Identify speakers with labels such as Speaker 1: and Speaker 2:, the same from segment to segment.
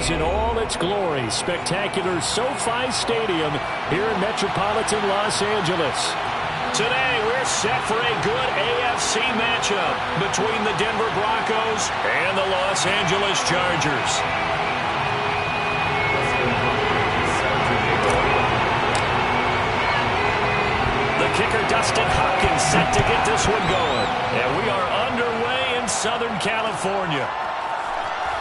Speaker 1: Eagles in all its glory. Spectacular SoFi Stadium here in metropolitan Los Angeles. Today, we're set for a good AFC matchup between the Denver Broncos and the Los Angeles Chargers. The kicker, Dustin Hopkins, set to get this one going. And we are underway in Southern California.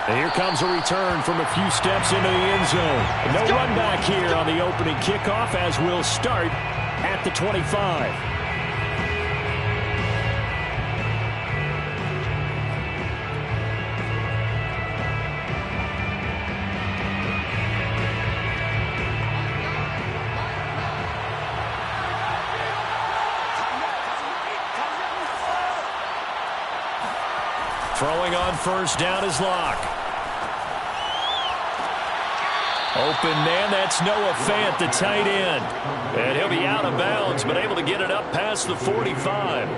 Speaker 1: And here comes a return from a few steps into the end zone. No run back here on the opening kickoff as we'll start at the 25. Throwing on first down is Locke. Open man, that's Noah Fant, the tight end. And he'll be out of bounds, but able to get it up past the 45.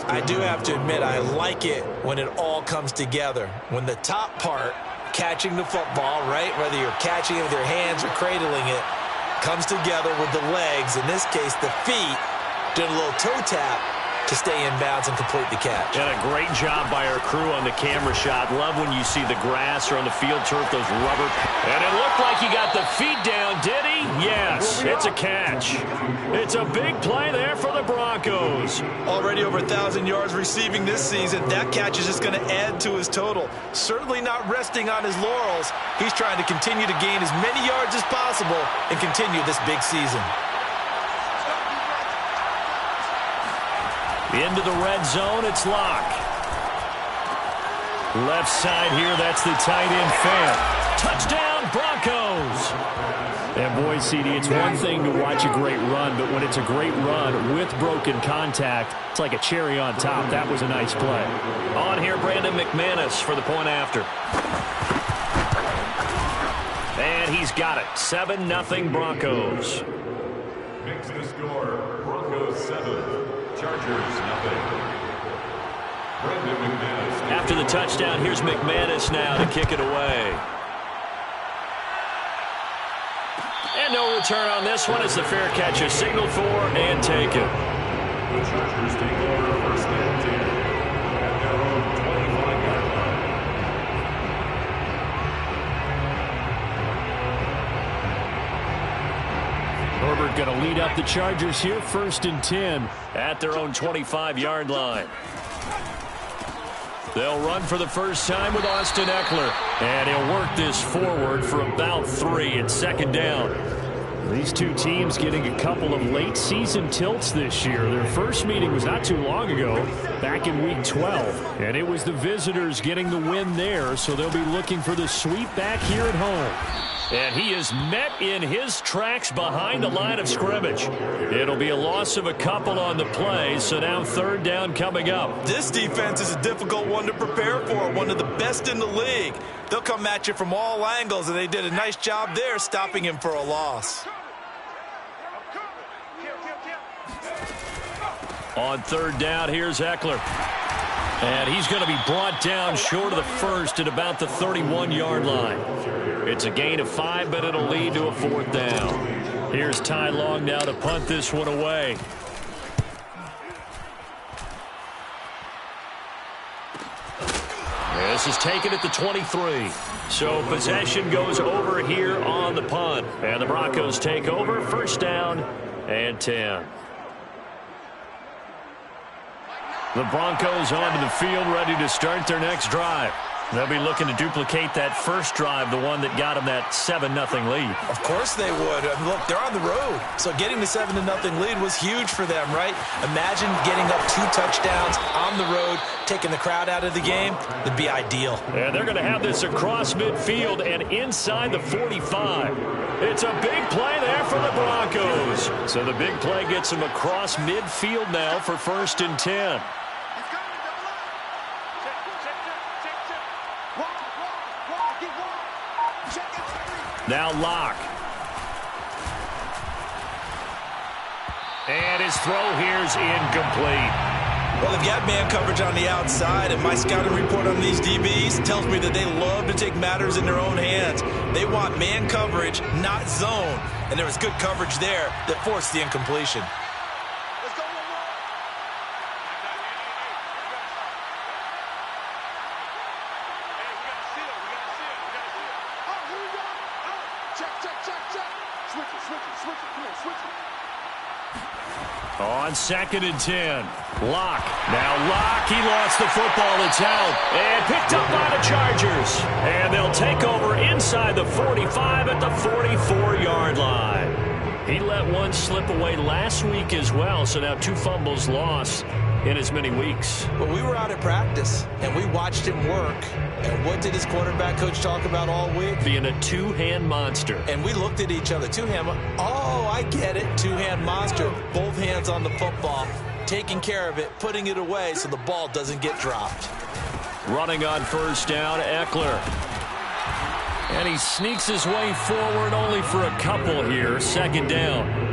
Speaker 2: I do have to admit, I like it when it all comes together. When the top part, catching the football, right, whether you're catching it with your hands or cradling it, comes together with the legs, in this case the feet, doing a little toe tap to stay in bounds and complete the catch.
Speaker 1: And a great job by our crew on the camera shot. Love when you see the grass or on the field turf, those rubber. And it looked like he got the feet down, did he? Yes, it's a catch. It's a big play there for the Broncos.
Speaker 2: Already over 1,000 yards receiving this season. That catch is just going to add to his total. Certainly not resting on his laurels. He's trying to continue to gain as many yards as possible and continue this big season.
Speaker 1: Into the red zone, it's Locke. Left side here, that's the tight end Fant. Touchdown, Broncos! And boy, CD, it's one thing to watch a great run, but when it's a great run with broken contact, it's like a cherry on top. That was a nice play. On here, Brandon McManus for the point after. And he's got it. 7-0 Broncos.
Speaker 3: Makes the score, Broncos 7. Chargers, nothing. Brandon McManus.
Speaker 1: After the touchdown, here's McManus now to kick it away. And no return on this one as the fair catch is signaled for and taken.
Speaker 3: The Chargers take over first and 10 at their own 25-yard line.
Speaker 1: Herbert going to lead up the Chargers here, 1st and 10 at their own 25-yard line. They'll run for the first time with Austin Eckler. And he'll work this forward for about 3 at 2nd down. These two teams getting a couple of late season tilts this year. Their first meeting was not too long ago, back in week 12. And it was the visitors getting the win there, so they'll be looking for the sweep back here at home. And he is met in his tracks behind the line of scrimmage. It'll be a loss of a couple on the play, so now 3rd down coming up.
Speaker 2: This defense is a difficult one to prepare for, one of the best in the league. They'll come at you from all angles, and they did a nice job there stopping him for a loss.
Speaker 1: On 3rd down, here's Eckler. And he's going to be brought down short of the first at about the 31-yard line. It's a gain of 5, but it'll lead to a 4th down. Here's Ty Long now to punt this one away. This is taken at the 23. So possession goes over here on the punt. And the Broncos take over, 1st down and 10. The Broncos onto the field, ready to start their next drive. They'll be looking to duplicate that first drive, the one that got them that 7-0 lead.
Speaker 2: Of course they would. Look, they're on the road, so getting the 7-0 lead was huge for them, right? Imagine getting up 2 touchdowns on the road, taking the crowd out of the game. It'd be ideal.
Speaker 1: And they're going to have this across midfield and inside the 45. It's a big play there for the Broncos. So the big play gets them across midfield now for 1st and 10. Now Locke. And his throw here's incomplete.
Speaker 2: Well, they've got man coverage on the outside, and my scouting report on these DBs tells me that they love to take matters in their own hands. They want man coverage, not zone. And there was good coverage there that forced the incompletion.
Speaker 1: On 2nd and 10, Locke. Now Locke, he lost the football. It's out and picked up by the Chargers. And they'll take over inside the 45 at the 44-yard line. He let one slip away last week as well, so now 2 fumbles lost in as many weeks.
Speaker 2: But we were out at practice, and we watched him work. And what did his quarterback coach talk about all week?
Speaker 1: Being a two-hand monster.
Speaker 2: And we looked at each other. Two-hand. Oh, I get it. Two-hand monster. Both hands on the football, taking care of it, putting it away so the ball doesn't get dropped.
Speaker 1: Running on 1st down, Eckler. And he sneaks his way forward only for a couple here. 2nd down.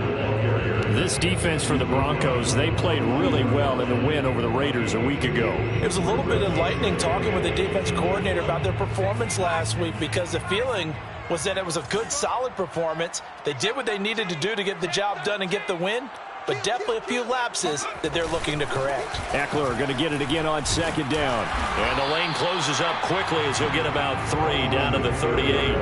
Speaker 1: This defense for the Broncos, they played really well in the win over the Raiders a week ago.
Speaker 2: It was a little bit enlightening talking with the defense coordinator about their performance last week, because the feeling was that it was a good, solid performance. They did what they needed to do to get the job done and get the win, but definitely a few lapses that they're looking to correct.
Speaker 1: Eckler going to get it again on 2nd down. And the lane closes up quickly as he'll get about 3 down to the 38.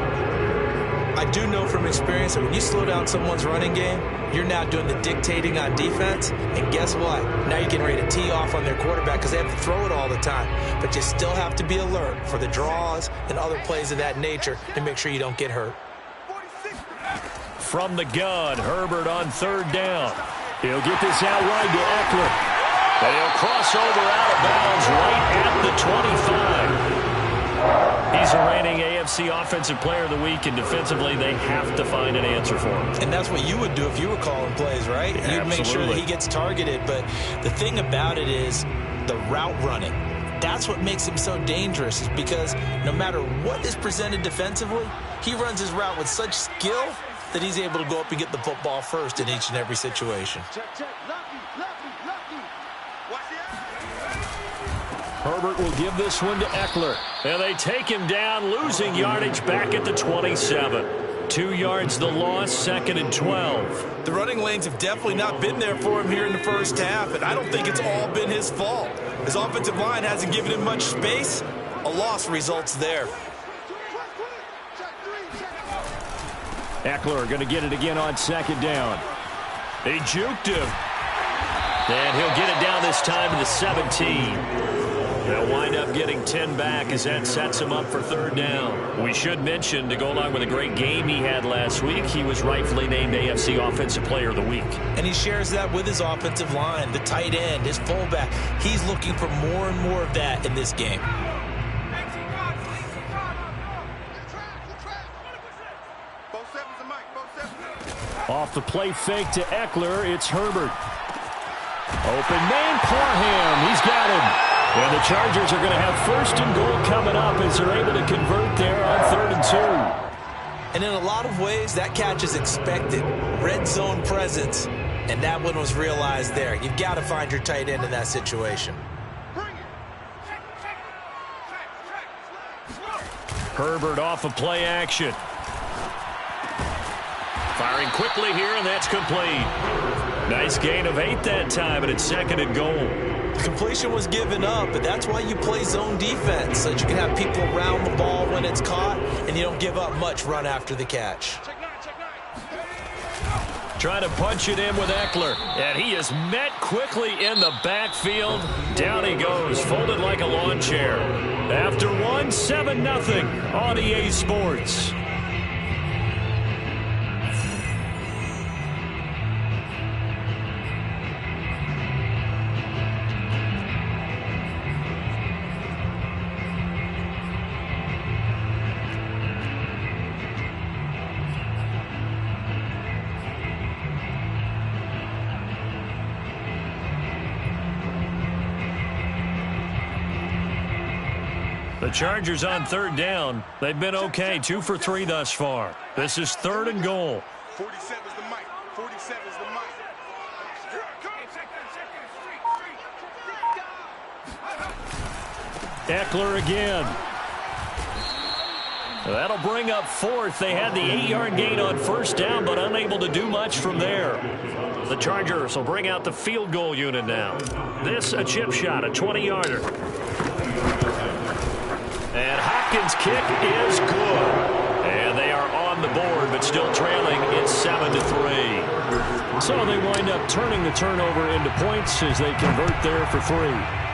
Speaker 2: I do know from experience that when you slow down someone's running game, you're now doing the dictating on defense. And guess what? Now you're getting ready to tee off on their quarterback because they have to throw it all the time. But you still have to be alert for the draws and other plays of that nature to make sure you don't get hurt.
Speaker 1: From the gun, Herbert on 3rd down. He'll get this out wide to Eckler. And he'll cross over out of bounds right at the 25. He's the reigning AFC Offensive Player of the Week, and defensively they have to find an answer for him.
Speaker 2: And that's what you would do if you were calling plays, right?
Speaker 1: Yeah,
Speaker 2: you'd make sure that he gets targeted. But the thing about it is the route running. That's what makes him so dangerous, is because no matter what is presented defensively, he runs his route with such skill that he's able to go up and get the football first in each and every situation.
Speaker 1: Herbert will give this one to Eckler. And they take him down, losing yardage back at the 27. 2 yards the loss, 2nd and 12.
Speaker 2: The running lanes have definitely not been there for him here in the first half, and I don't think it's all been his fault. His offensive line hasn't given him much space. A loss results there.
Speaker 1: Eckler going to get it again on 2nd down. He juked him. And he'll get it down this time to the 17. They'll wind up getting 10 back as that sets him up for 3rd down. We should mention, to go along with a great game he had last week, he was rightfully named AFC Offensive Player of the Week.
Speaker 2: And he shares that with his offensive line, the tight end, his fullback. He's looking for more and more of that in this game.
Speaker 1: Off the play fake to Eckler, it's Herbert. Open man, Parham, he's got him. And the Chargers are going to have 1st and goal coming up as they're able to convert there on 3rd and 2.
Speaker 2: And in a lot of ways, that catch is expected. Red zone presence, and that one was realized there. You've got to find your tight end in that situation.
Speaker 1: Herbert off of play action. Firing quickly here, and that's complete. Nice gain of 8 that time, and it's 2nd and goal.
Speaker 2: The completion was given up, but that's why you play zone defense, so that you can have people around the ball when it's caught, and you don't give up much run after the catch.
Speaker 1: Trying to punch it in with Eckler, and he is met quickly in the backfield. Down he goes, folded like a lawn chair. After one, 7-0 on EA Sports. The Chargers on 3rd down. They've been okay, 2 for 3 thus far. This is 3rd and goal.
Speaker 4: 47 is the mic. 47 is the mic.
Speaker 1: Eckler again. That'll bring up fourth. They had the 8-yard gain on first down, but unable to do much from there. The Chargers will bring out the field goal unit now. This a chip shot, a 20-yarder. And Hopkins' kick is good. And they are on the board, but still trailing. It's 7-3. So they wind up turning the turnover into points as they convert there for 3.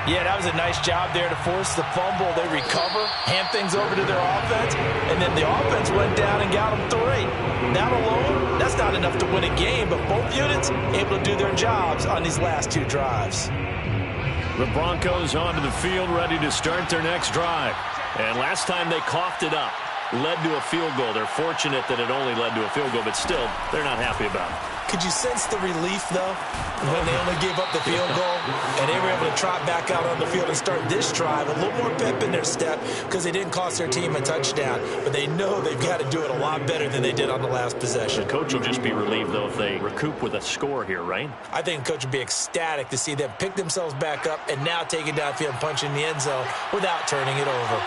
Speaker 2: Yeah, that was a nice job there to force the fumble. They recover, hand things over to their offense, and then the offense went down and got them 3. That alone, that's not enough to win a game, but both units able to do their jobs on these last 2 drives.
Speaker 1: The Broncos onto the field, ready to start their next drive. And last time they coughed it up, led to a field goal. They're fortunate that it only led to a field goal, but still, they're not happy about it.
Speaker 2: Could you sense the relief, though, when they only gave up the field goal and they were able to trot back out on the field and start this drive? A little more pep in their step because they didn't cost their team a touchdown, but they know they've got to do it a lot better than they did on the last possession.
Speaker 1: The coach will just be relieved, though, if they recoup with a score here, right?
Speaker 2: I think the coach would be ecstatic to see them pick themselves back up and now take it downfield and punch in the end zone without turning it over.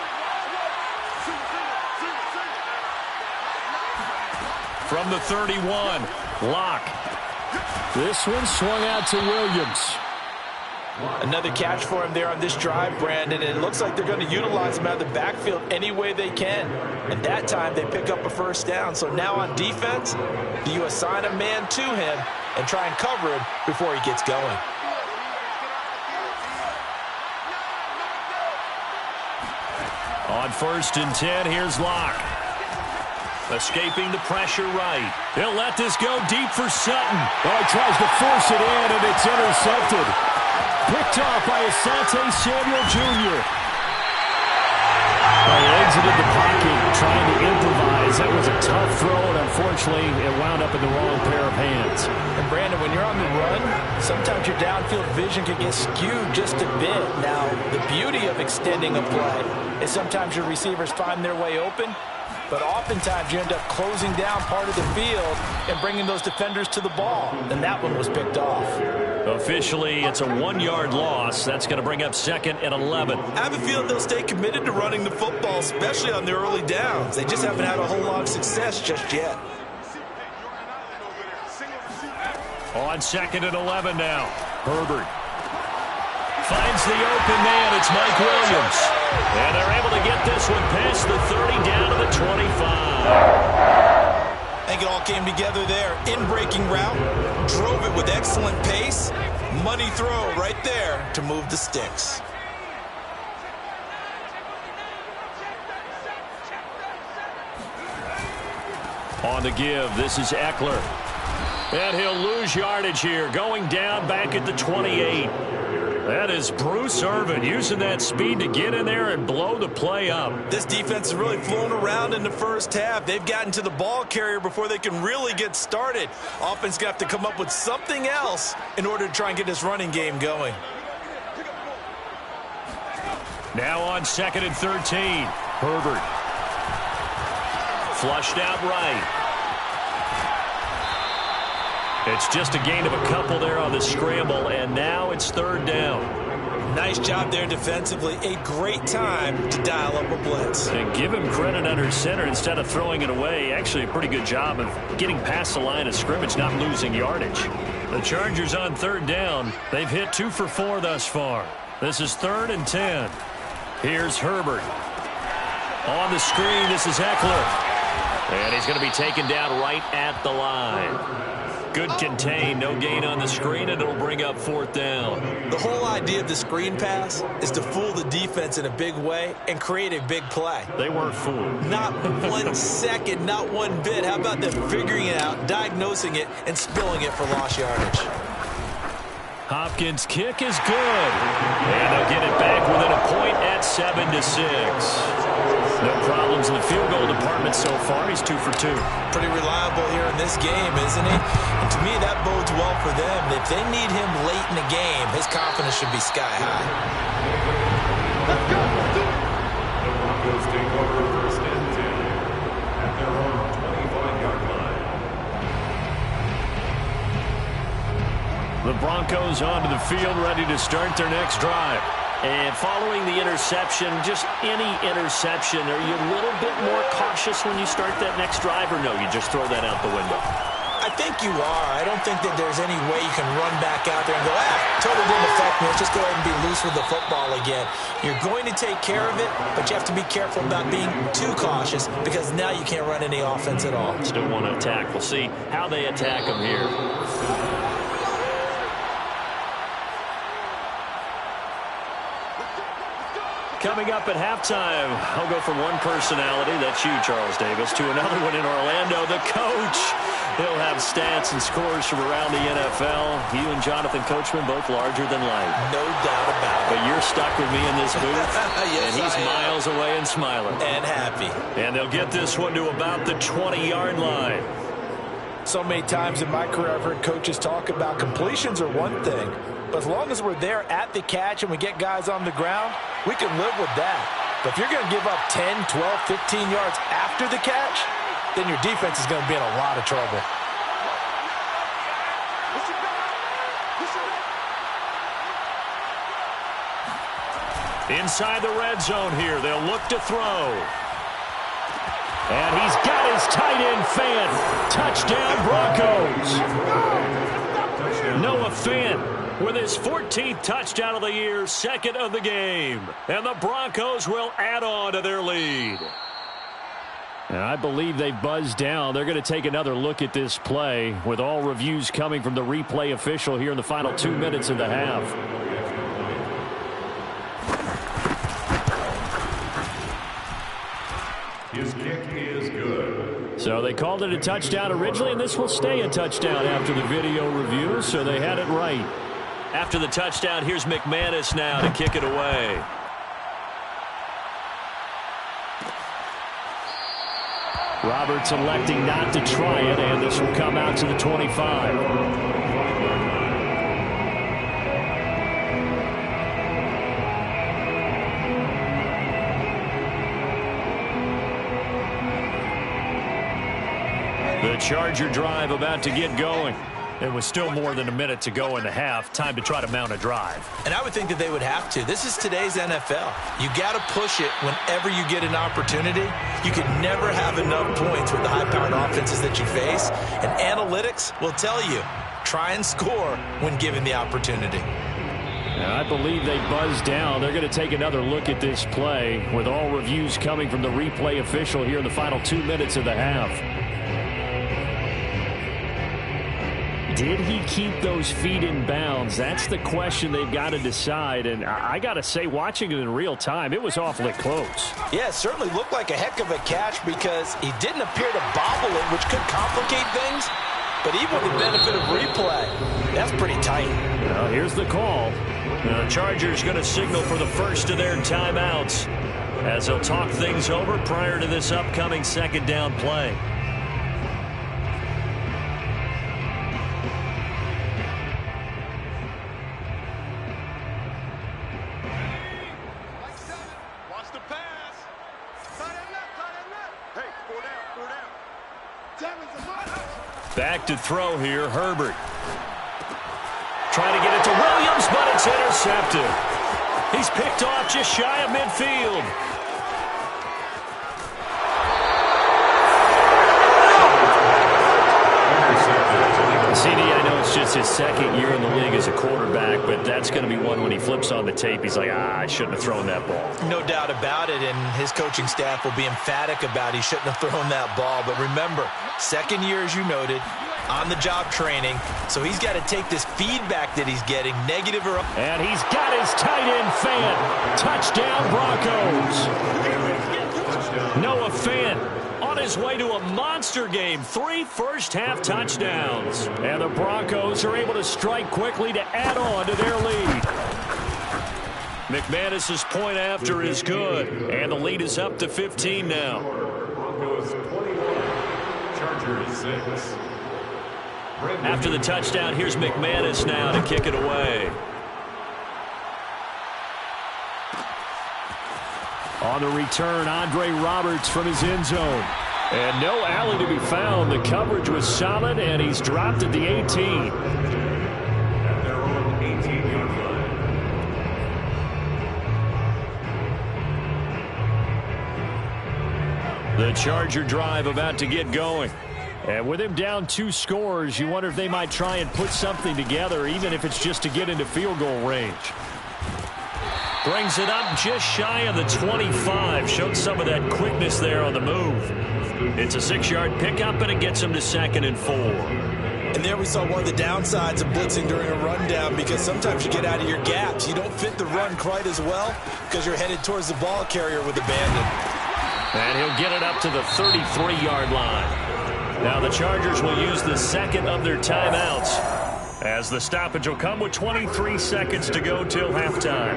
Speaker 1: From the 31, Locke. This one swung out to Williams.
Speaker 2: Another catch for him there on this drive, Brandon. It looks like they're going to utilize him out of the backfield any way they can. And that time they pick up a first down. So now on defense, do you assign a man to him and try and cover him before he gets going?
Speaker 1: On 1st and 10, here's Locke. Escaping the pressure right. He'll let this go deep for Sutton.
Speaker 4: Oh, he tries to force it in, and it's intercepted. Picked off by Asante Samuel Jr.
Speaker 1: Well, he exited the pocket trying to improvise. That was a tough throw, and unfortunately, it wound up in the wrong pair of hands.
Speaker 2: And, Brandon, when you're on the run, sometimes your downfield vision can get skewed just a bit. Now, the beauty of extending a play is sometimes your receivers find their way open, but oftentimes you end up closing down part of the field and bringing those defenders to the ball. And that one was picked off.
Speaker 1: Officially, it's a 1-yard loss. That's going to bring up 2nd and 11.
Speaker 2: I have a feeling they'll stay committed to running the football, especially on their early downs. They just haven't had a whole lot of success just yet.
Speaker 1: On 2nd and 11 now. Herbert finds the open man. It's Mike Williams. And they're able to get this one past the 30 down to the 25.
Speaker 2: I think it all came together there. In-breaking route, drove it with excellent pace. Money throw right there to move the sticks.
Speaker 1: On the give, this is Eckler. And he'll lose yardage here, going down back at the 28. That is Bruce Irvin using that speed to get in there and blow the play up.
Speaker 2: This defense is really flown around in the first half. They've gotten to the ball carrier before they can really get started. Offense got to come up with something else in order to try and get this running game going.
Speaker 1: Now on 2nd and 13. Herbert. Flushed out right. It's just a gain of a couple there on the scramble, and now it's 3rd down.
Speaker 2: Nice job there defensively. A great time to dial up a blitz.
Speaker 1: And give him credit under center instead of throwing it away. Actually, a pretty good job of getting past the line of scrimmage, not losing yardage. The Chargers on 3rd down. They've hit 2 for 4 thus far. This is 3rd and 10. Here's Herbert. On the screen, this is Eckler. And he's going to be taken down right at the line. Good contain, no gain on the screen, and it'll bring up 4th down.
Speaker 2: The whole idea of the screen pass is to fool the defense in a big way and create a big play.
Speaker 1: They weren't fooled.
Speaker 2: Not 1 second, not one bit. How about them figuring it out, diagnosing it, and spilling it for lost yardage?
Speaker 1: Hopkins' kick is good. And they'll get it back within a point at 7-6. No problems in the field goal department so far. He's 2 for 2.
Speaker 2: Pretty reliable here in this game, isn't he? And to me, that bodes well for them. If they need him late in the game, his confidence should be sky high.
Speaker 3: Let's go. The Broncos take over 1st and 10 at their own 25-yard line.
Speaker 1: The Broncos onto the field, ready to start their next drive. And following the interception, just any interception, are you a little bit more cautious when you start that next drive, or no, you just throw that out the window?
Speaker 2: I think you are. I don't think that there's any way you can run back out there and go, totally didn't affect me. Let's just go ahead and be loose with the football again. You're going to take care of it, but you have to be careful about being too cautious because now you can't run any offense at all.
Speaker 1: Still want to attack. We'll see how they attack them here. Coming up at halftime, I'll go from one personality, that's you, Charles Davis, to another one in Orlando, the coach. He'll have stats and scores from around the NFL. You and Jonathan Coachman both larger than life.
Speaker 2: No doubt about it.
Speaker 1: But you're stuck with me in this booth,
Speaker 2: yes,
Speaker 1: and he's miles away and smiling.
Speaker 2: And happy.
Speaker 1: And they'll get this one to about the 20-yard line.
Speaker 2: So many times in my career I've heard coaches talk about completions are one thing, but as long as we're there at the catch and we get guys on the ground, we can live with that. But if you're going to give up 10, 12, 15 yards after the catch, then your defense is going to be in a lot of trouble.
Speaker 1: Inside the red zone here, they'll look to throw. And he's got his tight end fan. Touchdown, Broncos. Noah Fant with his 14th touchdown of the year, second of the game. And the Broncos will add on to their lead. And I believe they buzzed down. They're going to take another look at this play with all reviews coming from the replay official here in the final 2 minutes of the half.
Speaker 3: His kick is good.
Speaker 1: So they called it a touchdown originally, and this will stay a touchdown after the video review, so they had it right. After the touchdown, here's McManus now to kick it away. Roberts electing not to try it, and this will come out to the 25. The Charger drive about to get going. It was still more than a minute to go in the half. Time to try to mount a drive.
Speaker 2: And I would think that they would have to. This is today's NFL. You got to push it whenever you get an opportunity. You can never have enough points with the high-powered offenses that you face. And analytics will tell you, try and score when given the opportunity.
Speaker 1: Now, I believe they buzzed down. They're going to take another look at this play with all reviews coming from the replay official here in the final 2 minutes of the half. Did he keep those feet in bounds? That's the question they've got to decide. And I got to say, watching it in real time, it was awfully close.
Speaker 2: Yeah, it certainly looked like a heck of a catch because he didn't appear to bobble it, which could complicate things. But even with the benefit of replay, that's pretty tight.
Speaker 1: Well, here's the call. The Chargers going to signal for the first of their timeouts as they'll talk things over prior to this upcoming second down play. Back to throw here, Herbert. Trying to get it to Williams, but it's intercepted. He's picked off just shy of midfield. CD, I know it's just his second year in the league as a quarterback, but that's going to be one when he flips on the tape. He's like, I shouldn't have thrown that ball.
Speaker 2: No doubt about it, and his coaching staff will be emphatic about he shouldn't have thrown that ball. But remember, second year, as you noted, on-the-job training, so he's got to take this feedback that he's getting, negative or...
Speaker 1: And he's got his tight end fan. Touchdown, Broncos. Noah Fant on his way to a monster game. 3 first-half touchdowns. And the Broncos are able to strike quickly to add on to their lead. McManus's point after is good. And the lead is up to 15 now.
Speaker 3: Broncos 21, Chargers 6.
Speaker 1: After the touchdown, here's McManus now to kick it away. On the return, Andre Roberts from his end zone. And no alley to be found. The coverage was solid, and he's dropped at the 18.
Speaker 3: At their own 18-yard line.
Speaker 1: The Charger drive about to get going. And with him down 2 scores, you wonder if they might try and put something together, even if it's just to get into field goal range. Brings it up just shy of the 25. Showed some of that quickness there on the move. It's a 6-yard pickup, and it gets him to 2nd and 4.
Speaker 2: And there we saw one of the downsides of blitzing during a rundown, because sometimes you get out of your gaps. You don't fit the run quite as well because you're headed towards the ball carrier with abandon.
Speaker 1: And he'll get it up to the 33-yard line. Now the Chargers will use the second of their timeouts, as the stoppage will come with 23 seconds to go till halftime.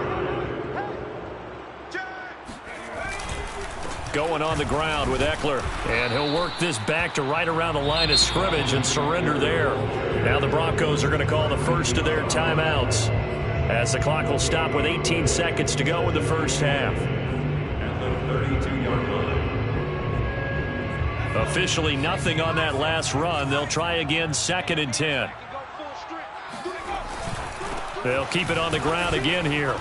Speaker 1: Going on the ground with Eckler, and he'll work this back to right around the line of scrimmage and surrender there. Now the Broncos are going to call the first of their timeouts, as the clock will stop with 18 seconds to go in the first half.
Speaker 3: At the 32-yard line.
Speaker 1: Officially nothing on that last run. They'll try again, 2nd and 10. They'll keep it on the ground again here.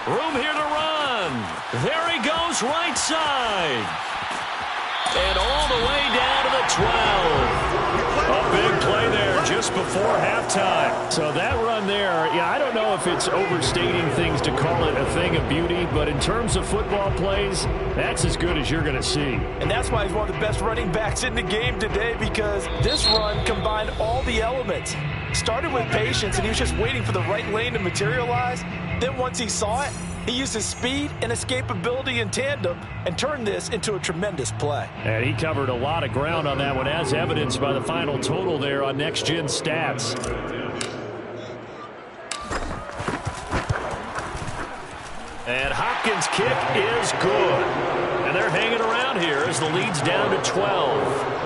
Speaker 1: Room here to run. There he goes, right side. And all the way down to the 12. A big play there just before halftime. So that run there, I don't know if it's overstating things to call it a thing of beauty, but in terms of football plays, that's as good as you're going to see.
Speaker 2: And that's why he's one of the best running backs in the game today, because this run combined all the elements. Started with patience, and he was just waiting for the right lane to materialize. Then once he saw it, he used his speed and escapability in tandem and turned this into a tremendous play.
Speaker 1: And he covered a lot of ground on that one, as evidenced by the final total there on Next Gen Stats. And Hopkins' kick is good. And they're hanging around here as the lead's down to 12.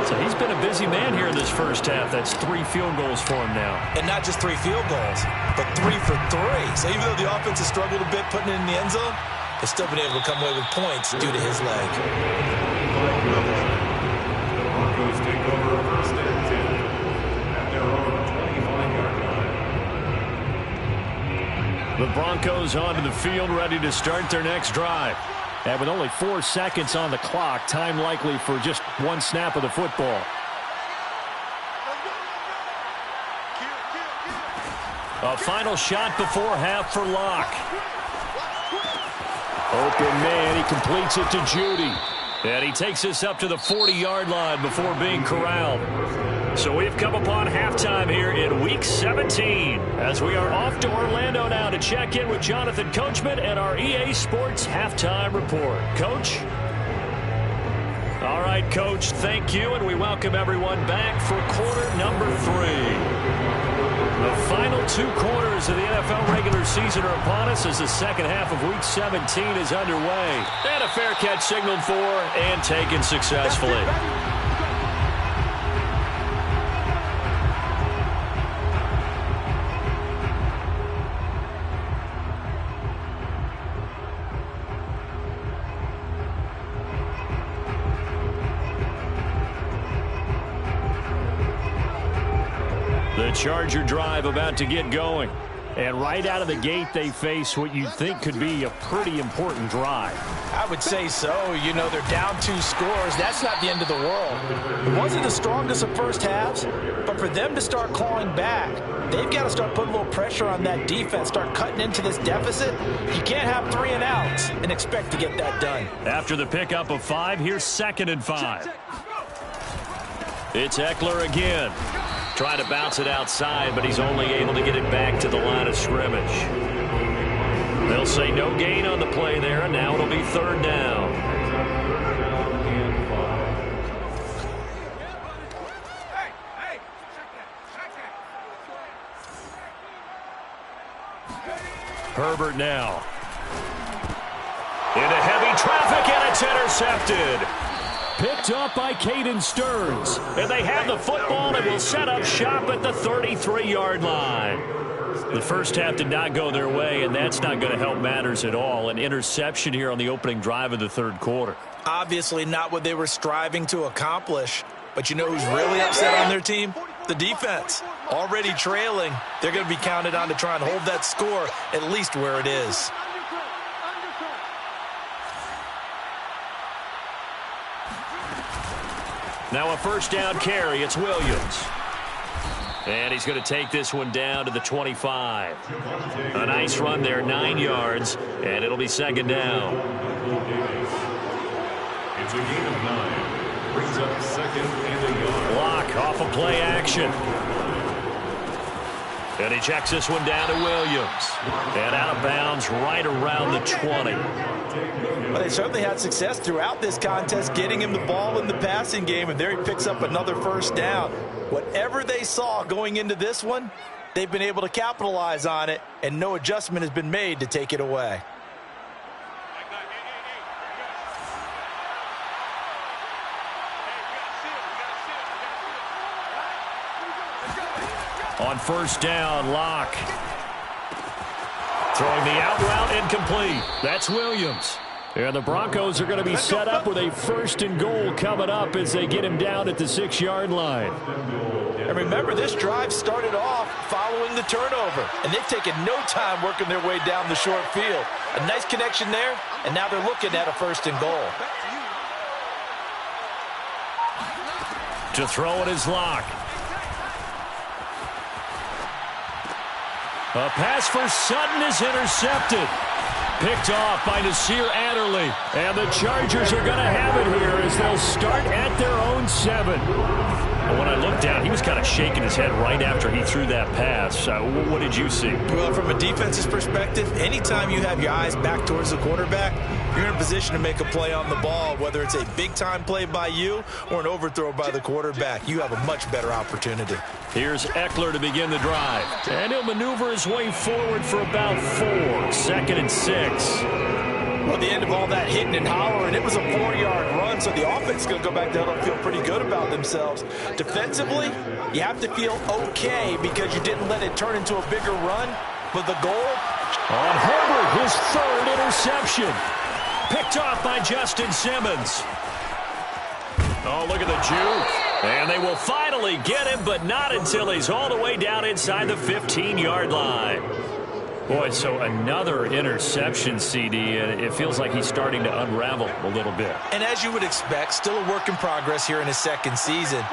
Speaker 1: So he's been a busy man here in this first half. That's 3 field goals for him now.
Speaker 2: And not just 3 field goals, but 3 for 3. So even though the offense has struggled a bit putting it in the end zone, they've still been able to come away with points due to his leg.
Speaker 3: The Broncos take over 1st and 10 at their own 25-yard line.
Speaker 1: The Broncos onto the field, ready to start their next drive. And with only 4 seconds on the clock, time likely for just 1 snap of the football. A final shot before half for Locke. Open man, he completes it to Judy. And he takes us up to the 40-yard line before being corralled. So we've come upon halftime here in Week 17, as we are off to Orlando now to check in with Jonathan Coachman and our EA Sports Halftime Report. Coach? All right, Coach, thank you, and we welcome everyone back for quarter number 3. The final 2 quarters of the NFL regular season are upon us as the second half of Week 17 is underway. And a fair catch signaled for and taken successfully. The Charger drive about to get going. And right out of the gate, they face what you'd think could be a pretty important drive.
Speaker 2: I would say so. You know, they're down 2 scores. That's not the end of the world. It wasn't the strongest of first halves, but for them to start clawing back, they've got to start putting a little pressure on that defense, start cutting into this deficit. You can't have 3 and outs and expect to get that done.
Speaker 1: After the pickup of 5, here's 2nd and 5. It's Eckler again. Trying to bounce it outside, but he's only able to get it back to the line of scrimmage. They'll say no gain on the play there, and now it'll be 3rd down. Herbert now. Into heavy traffic, and it's intercepted. Picked up by Caden Stearns. And they have the football and will set up shop at the 33-yard line. The first half did not go their way, and that's not going to help matters at all. An interception here on the opening drive of the 3rd quarter.
Speaker 2: Obviously not what they were striving to accomplish. But you know who's really upset on their team? The defense. Already trailing. They're going to be counted on to try and hold that score at least where it is.
Speaker 1: Now a first down carry. It's Williams. And he's going to take this one down to the 25. A nice run there, 9 yards, and it'll be second down.
Speaker 3: It's a gain of 9. Brings up second and a yard.
Speaker 1: Block off of play action. And he checks this one down to Williams. And out of bounds right around the 20.
Speaker 2: Well, they certainly had success throughout this contest, getting him the ball in the passing game, and there he picks up another first down. Whatever they saw going into this one, they've been able to capitalize on it, and no adjustment has been made to take it away.
Speaker 1: On first down, Locke. Throwing the out route, incomplete. That's Williams. And the Broncos are going to be set up with a first and goal coming up as they get him down at the 6-yard line.
Speaker 2: And remember, this drive started off following the turnover, and they've taken no time working their way down the short field. A nice connection there, and now they're looking at a first and goal.
Speaker 1: To throw it is Locke. A pass for Sutton is intercepted. Picked off by Nasir Adderley. And the Chargers are going to have it here as they'll start at their own 7. And when I looked down, he was kind of shaking his head right after he threw that pass. What did you see?
Speaker 2: Well, from a defense's perspective, anytime you have your eyes back towards the quarterback, you're in a position to make a play on the ball, whether it's a big-time play by you or an overthrow by the quarterback. You have a much better opportunity.
Speaker 1: Here's Eckler to begin the drive. And he'll maneuver his way forward for about 4. 2nd and 6.
Speaker 2: Well, at the end of all that hitting and hollering, it was a 4-yard run, so the offense is going to go back down and feel pretty good about themselves. Defensively, you have to feel okay because you didn't let it turn into a bigger run. But the goal?
Speaker 1: On Herbert, his 3rd interception. Picked off by Justin Simmons. Oh, look at the juke. And they will finally get him, but not until he's all the way down inside the 15-yard line. Boy, so another interception, CD, and it feels like he's starting to unravel a little bit.
Speaker 2: And as you would expect, still a work in progress here in his 2nd season.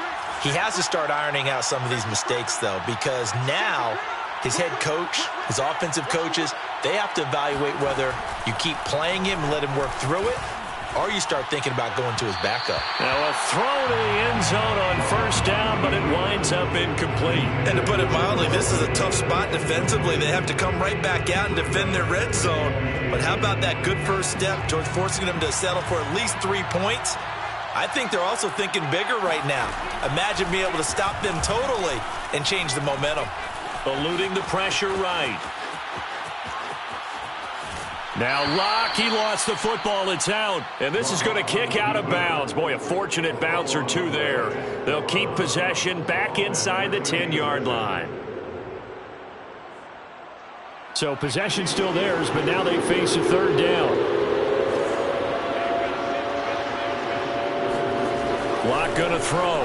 Speaker 2: He has to start ironing out some of these mistakes, though, because now his head coach, his offensive coaches, they have to evaluate whether you keep playing him and let him work through it, or you start thinking about going to his backup.
Speaker 1: Now a throw to the end zone on first down, but it winds up incomplete.
Speaker 2: And to put it mildly, this is a tough spot defensively. They have to come right back out and defend their red zone. But how about that good first step towards forcing them to settle for at least 3 points? I think they're also thinking bigger right now. Imagine being able to stop them totally and change the momentum.
Speaker 1: Eluding the pressure right. Now Locke, he lost the football. It's out. And this is going to kick out of bounds. Boy, a fortunate bounce or two there. They'll keep possession back inside the 10-yard line. So possession still theirs, but now they face a 3rd down. Locke going to throw.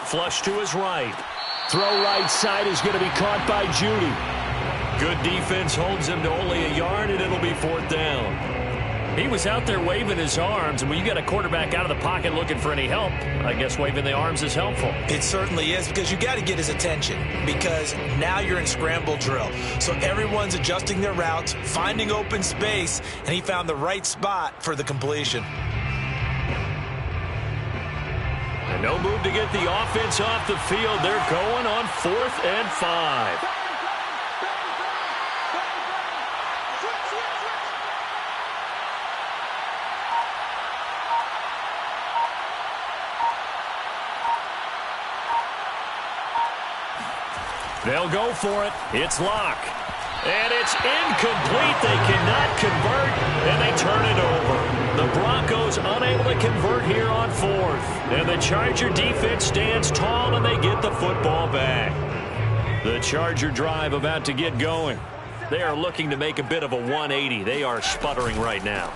Speaker 1: Flush to his right. Throw right side is going to be caught by Judy. Good defense holds him to only a yard, and it'll be 4th down. He was out there waving his arms, and when you got a quarterback out of the pocket looking for any help, I guess waving the arms is helpful.
Speaker 2: It certainly is, because you got to get his attention, because now you're in scramble drill. So everyone's adjusting their routes, finding open space, and he found the right spot for the completion.
Speaker 1: And no move to get the offense off the field. They're going on 4th and 5. They'll go for it. It's Locke. And it's incomplete. They cannot convert, and they turn it over. The Broncos unable to convert here on 4th. And the Charger defense stands tall, and they get the football back. The Charger drive about to get going. They are looking to make a bit of a 180. They are sputtering right now.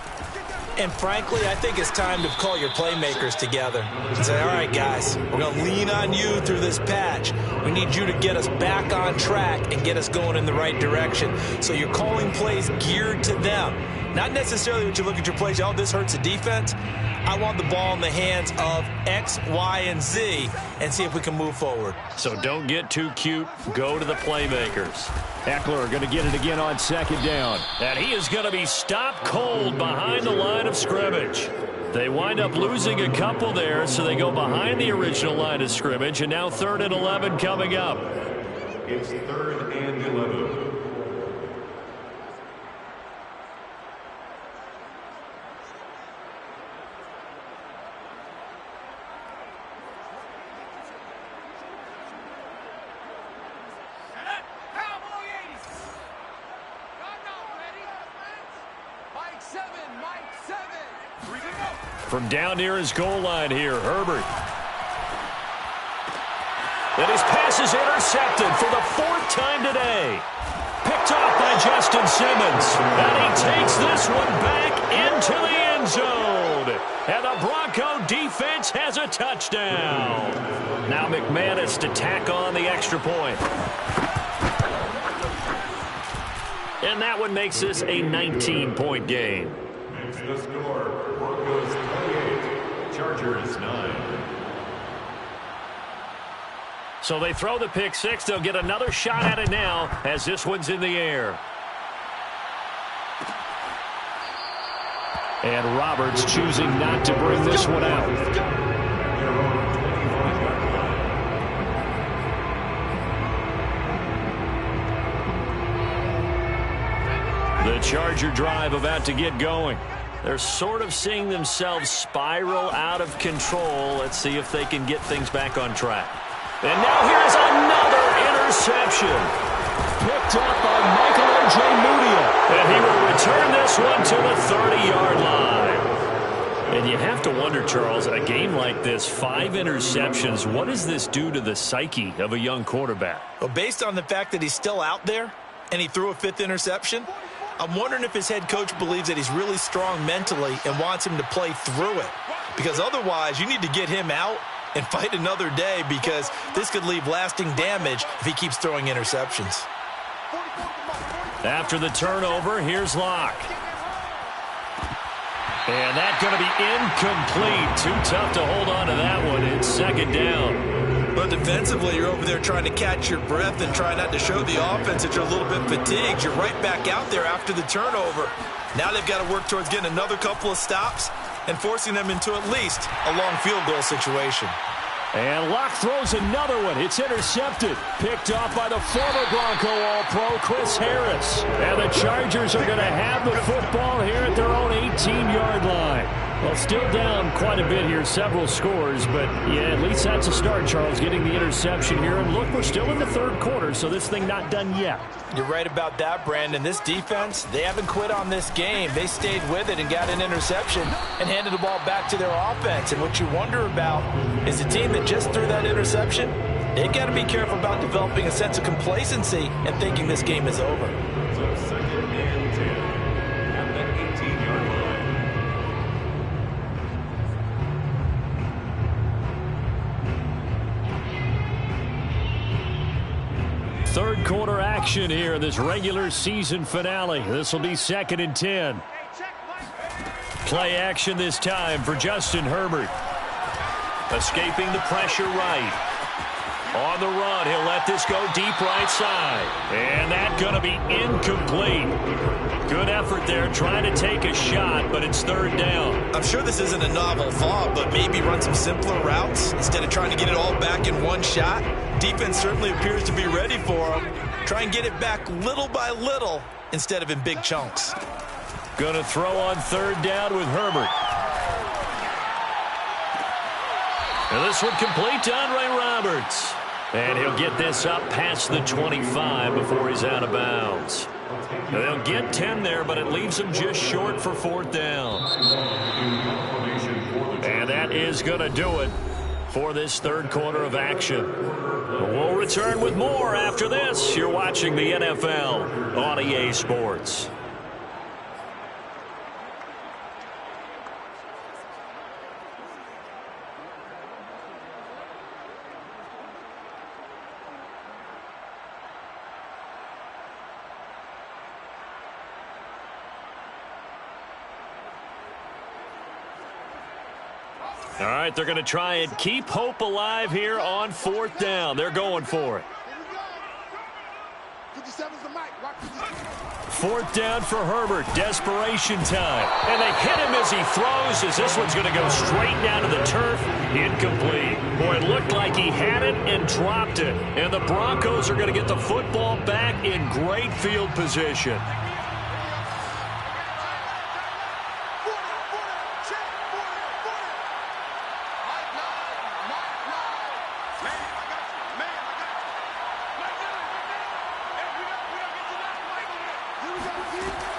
Speaker 2: And frankly, I think it's time to call your playmakers together and say, all right, guys, we're going to lean on you through this patch. We need you to get us back on track and get us going in the right direction. So you're calling plays geared to them. Not necessarily what you look at your plays, oh, this hurts the defense. I want the ball in the hands of X, Y, and Z and see if we can move forward.
Speaker 1: So don't get too cute. Go to the playmakers.
Speaker 4: Eckler going to get it again on second down.
Speaker 1: And he is going to be stopped cold behind the line of scrimmage. They wind up losing a couple there, so they go behind the original line of scrimmage, and now 3rd and 11 coming up.
Speaker 3: It's 3rd and 11.
Speaker 1: From down near his goal line here, Herbert. And his pass is intercepted for the 4th time today. Picked off by Justin Simmons. And he takes this one back into the end zone. And the Bronco defense has a touchdown. Now McManus to tack on the extra point. And that one makes this a 19-point game.
Speaker 3: It's the score. Broncos 28, Chargers 9.
Speaker 1: So they throw the pick six. They'll get another shot at it now as this one's in the air.
Speaker 4: And Roberts choosing not to bring this one out.
Speaker 1: The Charger drive about to get going. They're sort of seeing themselves spiral out of control. Let's see if they can get things back on track. And now here's another interception.
Speaker 4: Picked up by Michael O.J. Mudia.
Speaker 1: And he will return this one to the 30-yard line. And you have to wonder, Charles, a game like this, 5 interceptions, what does this do to the psyche of a young quarterback?
Speaker 2: Well, based on the fact that he's still out there and he threw a 5th interception, I'm wondering if his head coach believes that he's really strong mentally and wants him to play through it. Because otherwise, you need to get him out and fight another day, because this could leave lasting damage if he keeps throwing interceptions.
Speaker 1: After the turnover, here's Locke. And that's going to be incomplete. Too tough to hold on to that one. It's 2nd down.
Speaker 2: But defensively, you're over there trying to catch your breath and try not to show the offense that you're a little bit fatigued. You're right back out there after the turnover. Now they've got to work towards getting another couple of stops and forcing them into at least a long field goal situation.
Speaker 4: And Locke throws another one. It's intercepted. Picked off by the former Bronco All-Pro, Chris Harris. And the Chargers are going to have the football here at their own 18-yard line. Well, still down quite a bit here, several scores, but yeah, at least that's a start, Charles, getting the interception here. And look, we're still in the 3rd quarter, so this thing not done yet.
Speaker 2: You're right about that, Brandon. This defense, they haven't quit on this game. They stayed with it and got an interception and handed the ball back to their offense. And what you wonder about is the team that just threw that interception, they got to be careful about developing a sense of complacency and thinking this game is over.
Speaker 3: So 2nd and 10 at the 18-yard line.
Speaker 1: Third quarter action here in this regular season finale. This will be 2nd and 10. Play action this time for Justin Herbert. Escaping the pressure right. On the run, he'll let this go deep right side. And that's going to be incomplete. Good effort there, trying to take a shot, but it's 3rd down.
Speaker 2: I'm sure this isn't a novel thought, but maybe run some simpler routes instead of trying to get it all back in one shot. Defense certainly appears to be ready for him. Try and get it back little by little instead of in big chunks.
Speaker 1: Going to throw on 3rd down with Herbert. And this one complete to Andre Roberts. And he'll get this up past the 25 before he's out of bounds. They'll get 10 there, but it leaves them just short for 4th down. And that is going to do it for this 3rd quarter of action. We'll return with more after this. You're watching the NFL on EA Sports. All right, they're going to try and keep hope alive here on 4th down. They're going for it. 4th down for Herbert. Desperation time. And they hit him as he throws, as this one's going to go straight down to the turf. Incomplete. Boy, it looked like he had it and dropped it. And the Broncos are going to get the football back in great field position.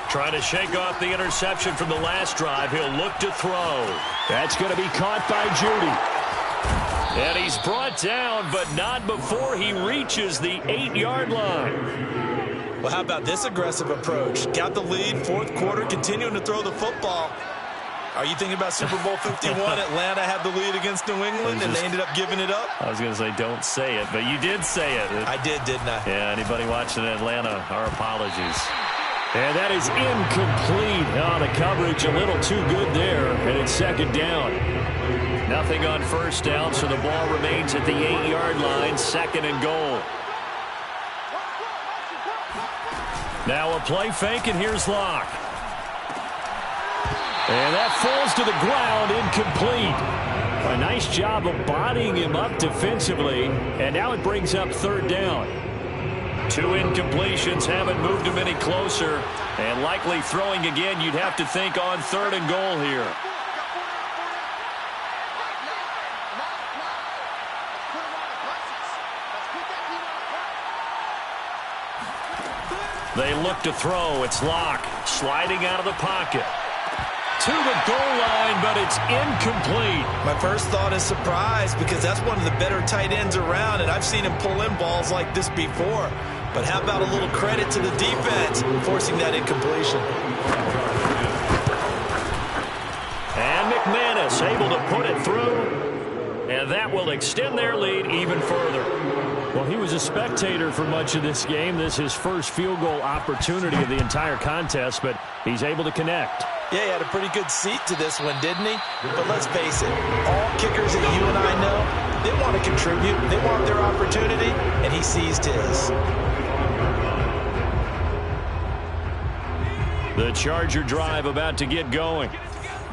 Speaker 1: Trying to shake off the interception from the last drive. He'll look to throw. That's going to be caught by Judy. And he's brought down, but not before he reaches the 8-yard line.
Speaker 2: Well, how about this aggressive approach? Got the lead, 4th quarter, continuing to throw the football. Are you thinking about Super Bowl 51? Atlanta had the lead against New England, and they ended up giving it up?
Speaker 1: I was going to say don't say it, but you did say it.
Speaker 2: I did, didn't I?
Speaker 1: Yeah, anybody watching Atlanta, our apologies. And that is incomplete. Oh, the coverage a little too good there, and it's 2nd down. Nothing on 1st down, so the ball remains at the 8-yard line, 2nd and goal. Now a play fake, and here's Locke. And that falls to the ground, incomplete. A nice job of bodying him up defensively, and now it brings up 3rd down. 2 incompletions haven't moved him any closer, and likely throwing again, you'd have to think on 3rd and goal here. They look to throw. It's Locke sliding out of the pocket to the goal line, but it's incomplete.
Speaker 2: My first thought is surprise, because that's one of the better tight ends around, and I've seen him pull in balls like this before. But how about a little credit to the defense forcing that incompletion?
Speaker 1: And McManus able to put it through, and that will extend their lead even further. Well, he was a spectator for much of this game. This is his first field goal opportunity of the entire contest, but he's able to connect.
Speaker 2: Yeah, he had a pretty good seat to this one, didn't he? But let's face it, all kickers that you and I know, they want to contribute. They want their opportunity, and he seized his.
Speaker 1: The Charger drive about to get going.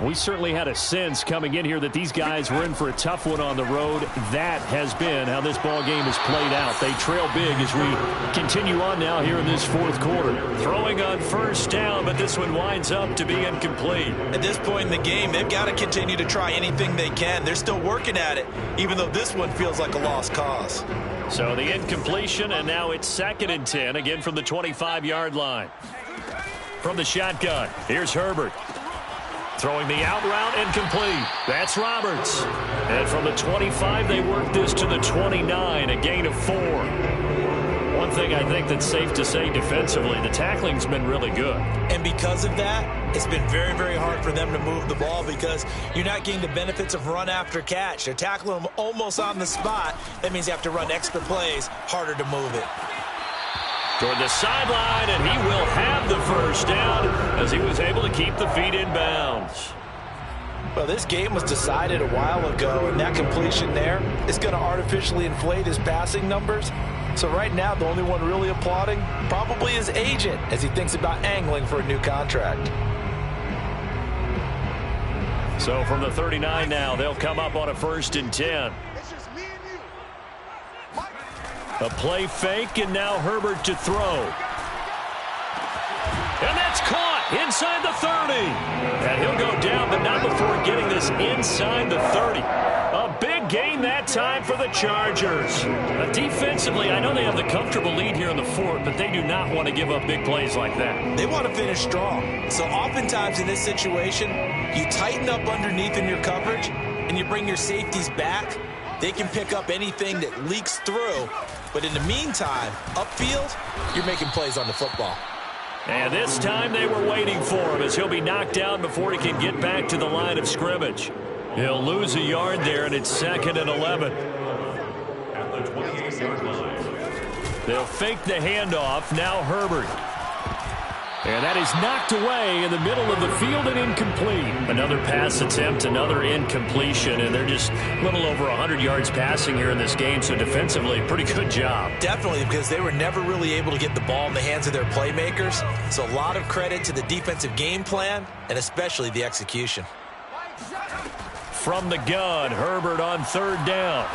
Speaker 1: We certainly had a sense coming in here that these guys were in for a tough one on the road. That has been how this ball game has played out. They trail big as we continue on now here in this 4th quarter. Throwing on 1st down, but this one winds up to be incomplete.
Speaker 2: At this point in the game, they've got to continue to try anything they can. They're still working at it, even though this one feels like a lost cause.
Speaker 1: So the incompletion, and now it's 2nd and 10, again from the 25-yard line. From the shotgun, here's Herbert. Throwing the out route, incomplete. That's Roberts. And from the 25, they work this to the 29, a gain of 4. One thing I think that's safe to say defensively, the tackling's been really good.
Speaker 2: And because of that, it's been very, very hard for them to move the ball because you're not getting the benefits of run after catch. They're tackling them almost on the spot. That means you have to run extra plays, harder to move it.
Speaker 1: Toward the sideline, and he will have the 1st down as he was able to keep the feet in bounds.
Speaker 2: Well, this game was decided a while ago, and that completion there is going to artificially inflate his passing numbers. So right now, the only one really applauding probably his agent as he thinks about angling for a new contract.
Speaker 1: So from the 39 now, they'll come up on a 1st and 10. A play fake, and now Herbert to throw. And that's caught inside the 30. And he'll go down, but not before getting this inside the 30. A big gain that time for the Chargers. Defensively, I know they have the comfortable lead here in the 4th, but they do not want to give up big plays like that.
Speaker 2: They want to finish strong. So oftentimes in this situation, you tighten up underneath in your coverage, and you bring your safeties back. They can pick up anything that leaks through. But in the meantime, upfield, you're making plays on the football.
Speaker 1: And this time they were waiting for him as he'll be knocked down before he can get back to the line of scrimmage. He'll lose a yard there, and it's 2nd and 11.
Speaker 3: At the 28-yard line.
Speaker 1: They'll fake the handoff. Now Herbert.
Speaker 4: And that is knocked away in the middle of the field and incomplete.
Speaker 1: Another pass attempt, another incompletion, and they're just a little over 100 yards passing here in this game, so defensively, pretty good job.
Speaker 2: Definitely, because they were never really able to get the ball in the hands of their playmakers. So a lot of credit to the defensive game plan, and especially the execution.
Speaker 1: From the gun, Herbert on third down.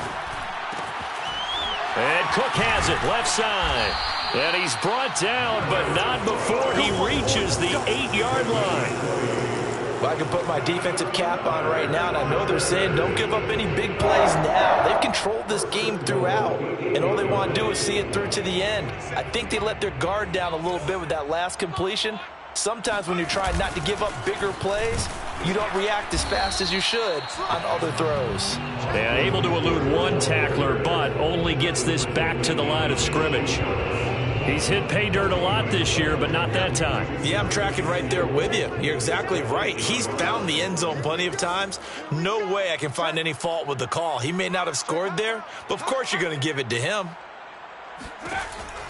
Speaker 1: And Cook has it, left side. And he's brought down, but not before he reaches the 8-yard line.
Speaker 2: Well, I can put my defensive cap on right now, and I know they're saying don't give up any big plays now. They've controlled this game throughout, and all they want to do is see it through to the end. I think they let their guard down a little bit with that last completion. Sometimes when you're trying not to give up bigger plays, you don't react as fast as you should on other throws.
Speaker 1: Yeah, able to elude one tackler, but only gets this back to the line of scrimmage. He's hit pay dirt a lot this year, but not that time.
Speaker 2: Yeah, I'm tracking right there with you. You're exactly right. He's found the end zone plenty of times. No way I can find any fault with the call. He may not have scored there, but of course you're going to give it to him.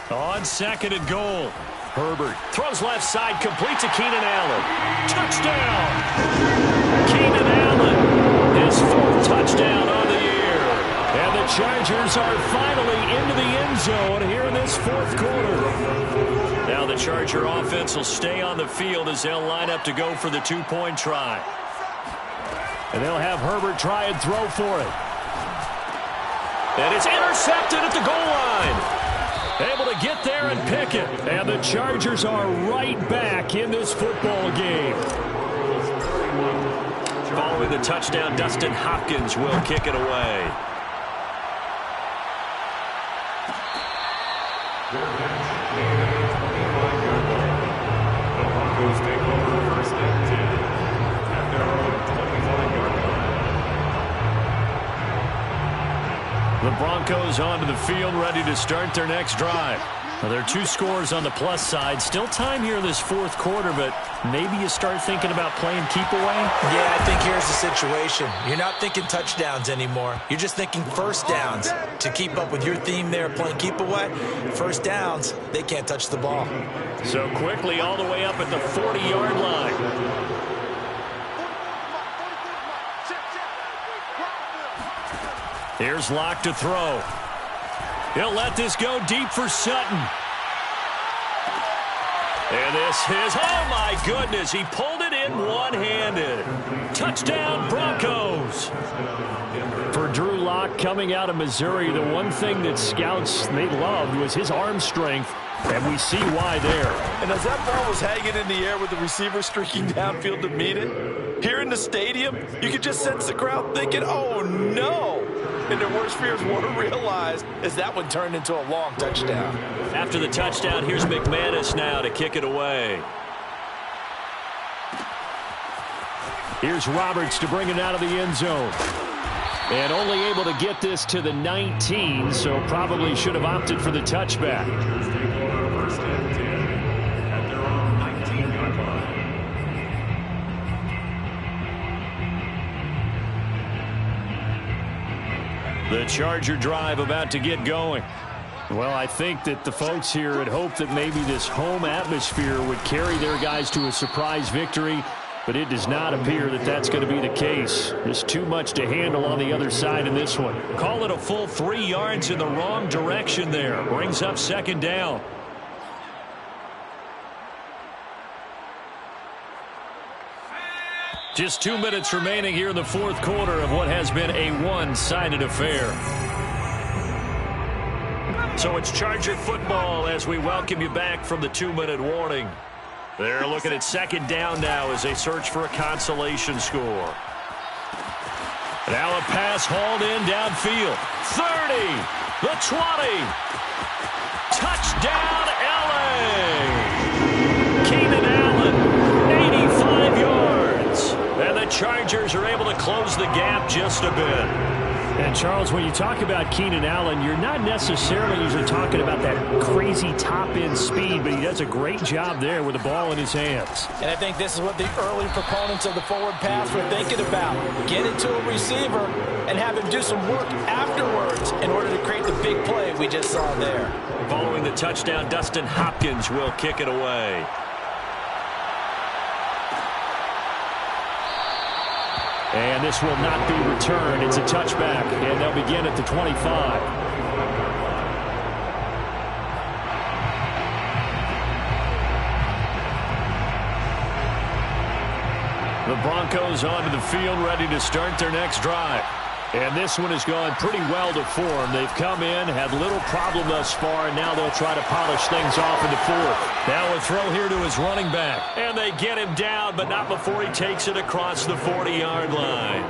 Speaker 1: On second and goal. Herbert throws left side, complete to Keenan Allen. Touchdown! Keenan Allen, his fourth touchdown on the year. And the Chargers are finally into the end zone here in this fourth quarter. Now the Charger offense will stay on the field as they'll line up to go for the two-point try.
Speaker 4: And they'll have Herbert try and throw for it.
Speaker 1: And it's intercepted at the goal line. Able to get there and pick it. And the Chargers are right back in this football game. Following the touchdown, Dustin Hopkins will kick it away.
Speaker 3: The Broncos take over first and 10 at their own 25-yard line.
Speaker 1: The Broncos onto the field, ready to start their next drive. Well, there are two scores on the plus side. Still time here in this fourth quarter, but maybe you start thinking about playing keep away?
Speaker 2: Yeah, I think here's the situation. You're not thinking touchdowns anymore. You're just thinking first downs. To keep up with your theme there, playing keep away, first downs, they can't touch the ball.
Speaker 1: So quickly all the way up at the 40-yard line. Here's Locke to throw. He'll let this go deep for Sutton. And this is, oh my goodness, he pulled it in one-handed. Touchdown, Broncos.
Speaker 4: For Drew Lock coming out of Missouri, the one thing that scouts they loved was his arm strength, and we see why there.
Speaker 2: And as that ball was hanging in the air with the receiver streaking downfield to meet it, here in the stadium, you could just sense the crowd thinking, oh no. And their worst fears weren't realized as that one turned into a long touchdown.
Speaker 1: After the touchdown, here's McManus now to kick it away.
Speaker 4: Here's Roberts to bring it out of the end zone. And only able to get this to the 19, so probably should have opted for the touchback.
Speaker 3: Take over first and 10 at their own 19-yard line.
Speaker 1: The Charger drive about to get going.
Speaker 4: Well, I think that the folks here had hoped that maybe this home atmosphere would carry their guys to a surprise victory, but it does not appear that that's going to be the case. There's too much to handle on the other side in this one.
Speaker 1: Call it a full 3 yards in the wrong direction there. Brings up second down. Just 2 minutes remaining here in the fourth quarter of what has been a one-sided affair. So it's Charger football as we welcome you back from the 2-minute warning. They're looking at second down now as they search for a consolation score. Now a pass hauled in downfield. 30, the 20. Touchdown, LA! Keenan Allen, 85 yards. And the Chargers are able to close the gap just a bit.
Speaker 4: And, Charles, when you talk about Keenan Allen, you're not necessarily usually talking about that crazy top-end speed, but he does a great job there with the ball in his hands.
Speaker 2: And I think this is what the early proponents of the forward pass were thinking about. Get it to a receiver and have him do some work afterwards in order to create the big play we just saw there.
Speaker 1: Following the touchdown, Dustin Hopkins will kick it away.
Speaker 4: And this will not be returned. It's a touchback, and they'll begin at the 25. The Broncos onto the field, ready to start their next drive. And this one has gone pretty well to form. They've come in, had little problem thus far, and now they'll try to polish things off in the fourth. Now a throw here to his running back. And they get him down, but not before he takes it across the 40-yard line.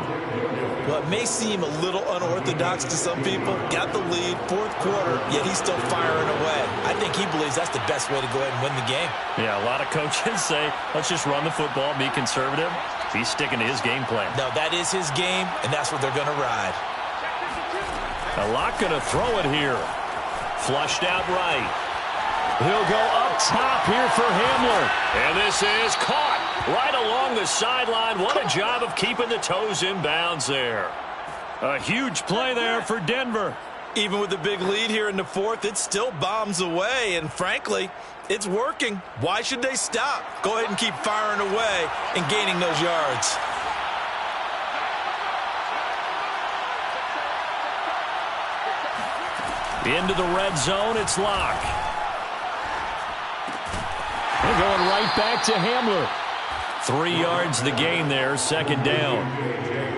Speaker 2: Well, it may seem a little unorthodox to some people. Got the lead, fourth quarter, yet he's still firing away. I think he believes that's the best way to go ahead and win the game.
Speaker 1: Yeah, a lot of coaches say, let's just run the football, be conservative. He's sticking to his game plan.
Speaker 2: No, that is his game, and that's what they're going to ride.
Speaker 1: A lot going to throw it here. Flushed out right.
Speaker 4: He'll go up top here for Hamler.
Speaker 1: And this is caught right along the sideline. What a job of keeping the toes in bounds there. A huge play there for Denver.
Speaker 2: Even with the big lead here in the fourth, it still bombs away, and frankly, it's working. Why should they stop? Go ahead and keep firing away and gaining those yards.
Speaker 4: Into the red zone, it's Locke. They're going right back to Hamler.
Speaker 1: 3 yards the gain there, second down.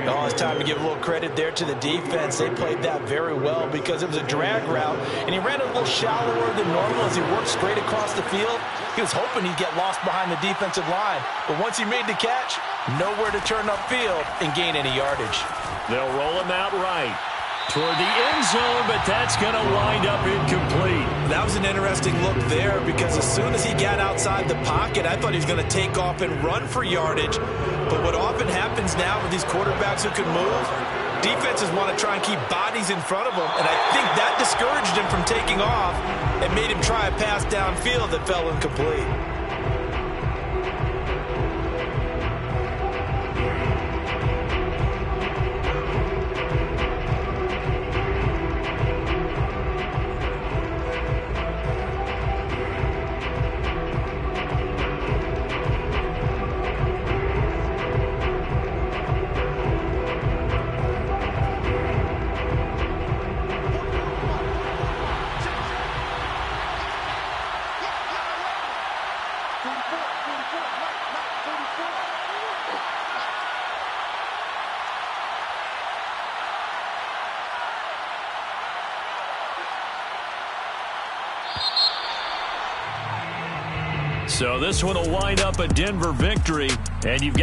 Speaker 2: Oh, it's time to give a little credit there to the defense. They played that very well because it was a drag route, and he ran it a little shallower than normal as he worked straight across the field. He was hoping he'd get lost behind the defensive line, but once he made the catch, nowhere to turn upfield and gain any yardage.
Speaker 1: They'll roll him out right toward the end zone, but that's going to wind up incomplete.
Speaker 2: That was an interesting look there because as soon as he got outside the pocket, I thought he was going to take off and run for yardage. But what often happens now with these quarterbacks who can move, defenses want to try and keep bodies in front of them, and I think that discouraged him from taking off and made him try a pass downfield that fell incomplete.
Speaker 1: So this one will wind up a Denver victory, and you've got